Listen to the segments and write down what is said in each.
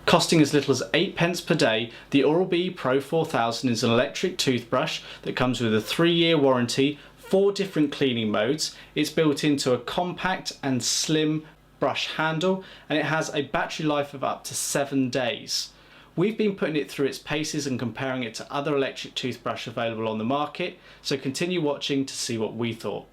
Costing as little as 8 pence per day, the Oral-B Pro 4000 is an electric toothbrush that comes with a 3-year warranty, 4 different cleaning modes. It's built into a compact and slim brush handle, and it has a battery life of up to 7 days. We've been putting it through its paces and comparing it to other electric toothbrush available on the market, so continue watching to see what we thought.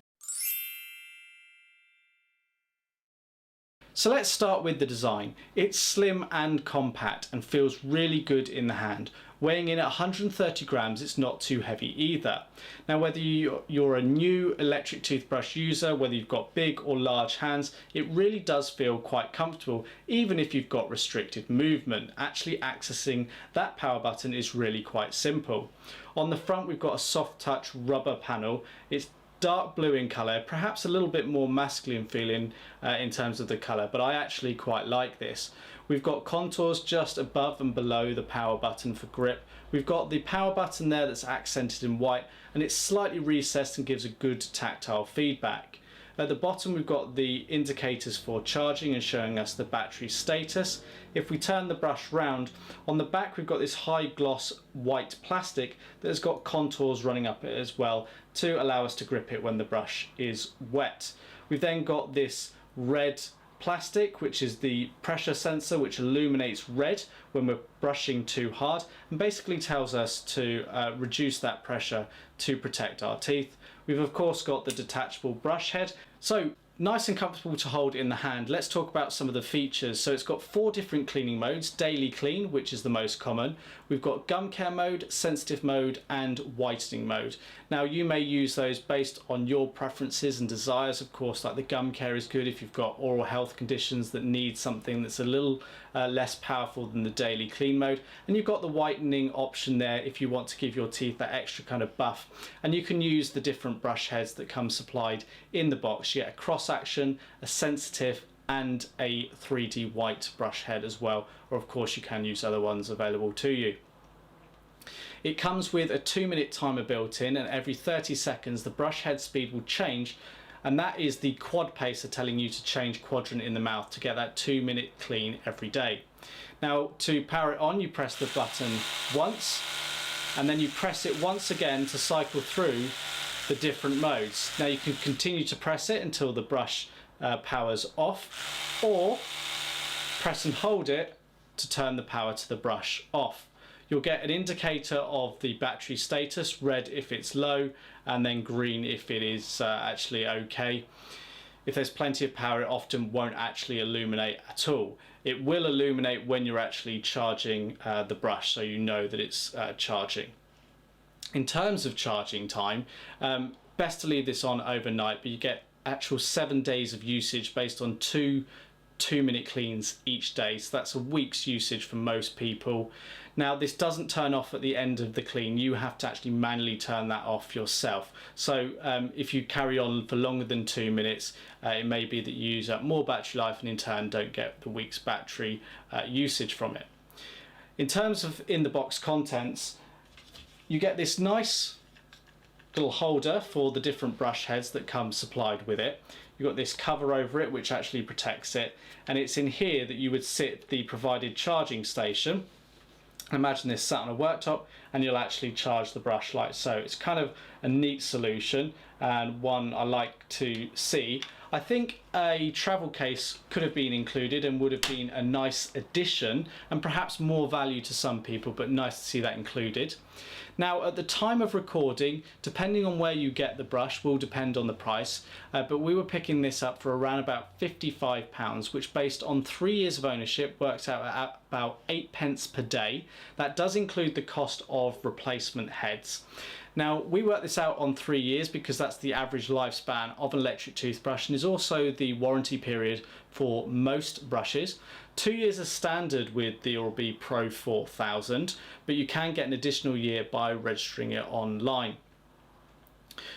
So let's start with the design. It's slim and compact and feels really good in the hand. Weighing in at 130 grams, it's not too heavy either. Now, whether you're a new electric toothbrush user, whether you've got big or large hands, it really does feel quite comfortable, even if you've got restricted movement. Actually accessing that power button is really quite simple. On the front, we've got a soft touch rubber panel. It's dark blue in colour, perhaps a little bit more masculine feeling in terms of the colour, but I actually quite like this. We've got contours just above and below the power button for grip. We've got the power button there that's accented in white, and it's slightly recessed and gives a good tactile feedback. At the bottom, we've got the indicators for charging and showing us the battery status. If we turn the brush round, on the back we've got this high gloss white plastic that has got contours running up it as well to allow us to grip it when the brush is wet. We've then got this red plastic, which is the pressure sensor, which illuminates red when we're brushing too hard and basically tells us to reduce that pressure to protect our teeth. We've of course got the detachable brush head, so nice and comfortable to hold in the hand. Let's talk about some of the features. So it's got 4 different cleaning modes: daily clean, which is the most common. We've got gum care mode, sensitive mode, and whitening mode. Now, you may use those based on your preferences and desires. Of course, like the gum care is good if you've got oral health conditions that need something that's a little less powerful than the daily clean mode. And you've got the whitening option there if you want to give your teeth that extra kind of buff. And you can use the different brush heads that come supplied in the box. You get a cross action, a sensitive, and a 3D white brush head as well, or of course you can use other ones available to you. It comes with a 2-minute timer built in, and every 30 seconds the brush head speed will change, and that is the quad pacer telling you to change quadrant in the mouth to get that 2-minute clean every day. Now, to power it on, you press the button once, and then you press it once again to cycle through the different modes. Now, you can continue to press it until the brush powers off, or press and hold it to turn the power to the brush off. You'll get an indicator of the battery status, red if it's low, and then green if it is actually okay. If there's plenty of power, it often won't actually illuminate at all. It will illuminate when you're actually charging the brush, so you know that it's charging. In terms of charging time, best to leave this on overnight, but you get actual 7 days of usage based on 2 2-minute cleans each day, so that's a week's usage for most people. Now, this doesn't turn off at the end of the clean. You have to actually manually turn that off yourself. So if you carry on for longer than 2 minutes, it may be that you use up more battery life and in turn don't get the week's battery usage from it. In terms of in the box contents, you get this nice little holder for the different brush heads that come supplied with it. You've got this cover over it which actually protects it, and it's in here that you would sit the provided charging station. Imagine this sat on a worktop and you'll actually charge the brush like so. It's kind of a neat solution and one I like to see. I think a travel case could have been included and would have been a nice addition and perhaps more value to some people, but nice to see that included. Now, at the time of recording, depending on where you get the brush will depend on the price, but we were picking this up for around about £55, which based on 3 years of ownership works out at about 8 pence per day. That does include the cost of replacement heads. Now, we worked this out on 3 years because that's the average lifespan of an electric toothbrush and is also the warranty period for most brushes. 2 years is standard with the Oral-B Pro 4000, but you can get an additional year by registering it online.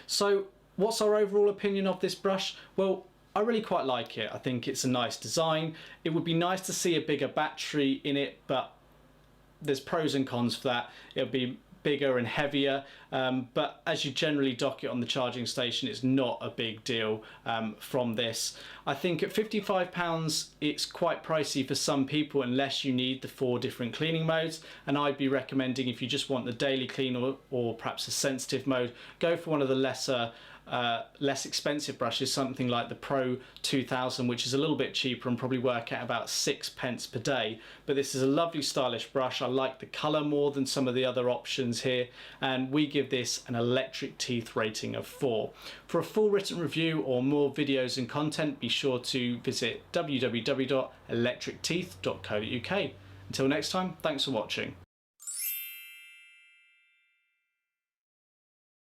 So what's our overall opinion of this brush? Well, I really quite like it. I think it's a nice design. It would be nice to see a bigger battery in it, but there's pros and cons for that. It would be bigger and heavier, but as you generally dock it on the charging station, it's not a big deal from this. I think at £55 it's quite pricey for some people unless you need the 4 different cleaning modes, and I'd be recommending, if you just want the daily clean or perhaps a sensitive mode, go for one of the less expensive brushes, something like the Pro 2000, which is a little bit cheaper and probably work out about 6p per day. But this is a lovely stylish brush. I like the colour more than some of the other options here, and we give this an electric teeth rating of 4. For a full written review or more videos and content, be sure to visit www.electricteeth.co.uk. Until next time, thanks for watching.